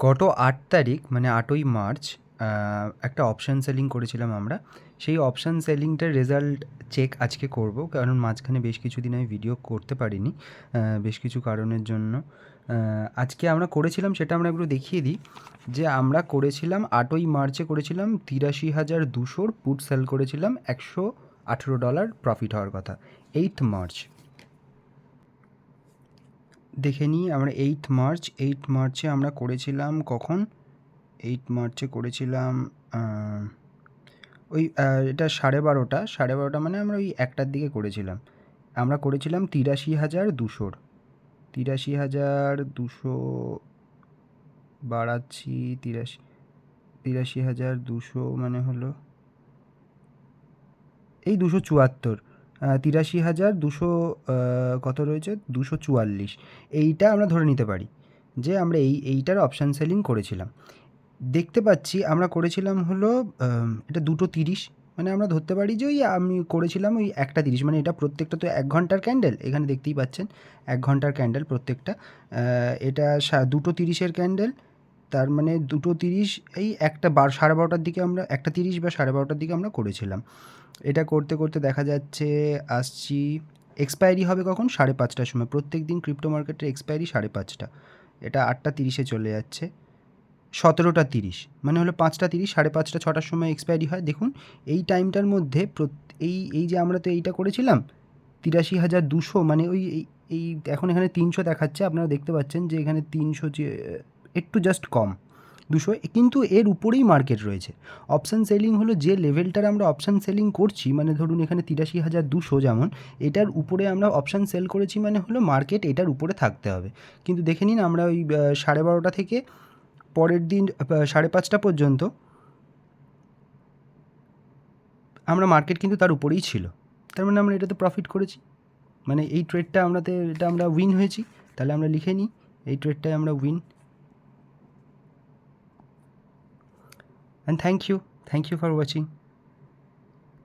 গত ৮ তারিখ মানে ৮ই মার্চ একটা অপশন সেলিং করেছিলাম আমরা। সেই অপশন সেলিংটার রেজাল্ট চেক আজকে করব, কারণ মাঝখানে বেশ কিছুদিন আমি ভিডিও করতে পারিনি বেশ কিছু কারণের জন্য। আজকে আমরা করেছিলাম সেটা আমরা একটু দেখিয়ে দিই যে আমরা করেছিলাম ৮ই মার্চে করেছিলাম ৮৩,২০০ পুট সেল করেছিলাম, $118 প্রফিট হওয়ার কথা। 8th মার্চ দেখে নিই আমরা। 8th মার্চে আমরা করেছিলাম কখন? 8 মার্চে করেছিলাম ওই এটা 12:30 মানে আমরা ওই 1টার দিকে করেছিলাম। আমরা করেছিলাম ৮৩,২০০ ৮৩,২০০ বাড়াচ্ছি। ৮৩,২০০ মানে হলো এই 274। ৮৩,২০০ কত রয়েছে? 244। এইটা আমরা ধরে নিতে পারি যে আমরা এইটার অপশান সেলিং করেছিলাম। দেখতে পাচ্ছি আমরা করেছিলাম হলো এটা 2:30, মানে আমরা ধরতে পারি যে ওই আমি করেছিলাম ওই 1:30, মানে এটা প্রত্যেকটা তো 1 ঘন্টার ক্যান্ডেল, এখানে দেখতেই পাচ্ছেন 1 ঘন্টার ক্যান্ডেল প্রত্যেকটা। এটা 2:30 ক্যান্ডেল, তার মানে 2:30 এই 12টার দিকে আমরা 1:30 বা 12:30 দিকে আমরা করেছিলাম। এটা করতে করতে দেখা যাচ্ছে আসছি এক্সপায়ারি হবে কখন? 5:30টার সময়। প্রত্যেক দিন ক্রিপ্টো মার্কেটের এক্সপায়ারি 5:30, এটা 8:30 চলে যাচ্ছে। 17:30 মানে হলো 5:30, 5:30, 6টার সময় এক্সপায়ারি হয়। দেখুন এই টাইমটার মধ্যে এই যে আমরা তো এইটা করেছিলাম ৮৩,২০০, মানে এই এখন এখানে 300 দেখাচ্ছে, আপনারা দেখতে পাচ্ছেন যে এখানে 300 যে একটু জাস্ট কম 200, কিন্তু এর উপরেই মার্কেট রয়েছে। অপশান সেলিং হলো যে লেভেলটার আমরা অপশান সেলিং করছি, মানে ধরুন এখানে ৮৩,২০০ যেমন, এটার উপরে আমরা অপশান সেল করেছি, মানে হলো মার্কেট এটার উপরে থাকতে হবে। কিন্তু দেখে নিন আমরা ওই 12:30 থেকে পরের দিন 5:30 পর্যন্ত আমরা মার্কেট কিন্তু তার উপরেই ছিল। তার মানে আমরা এটাতে প্রফিট করেছি, মানে এই ট্রেডটা এটা আমরা উইন হয়েছি। তাহলে আমরা লিখে নিই এই ট্রেডটায় আমরা win. And thank you for watching.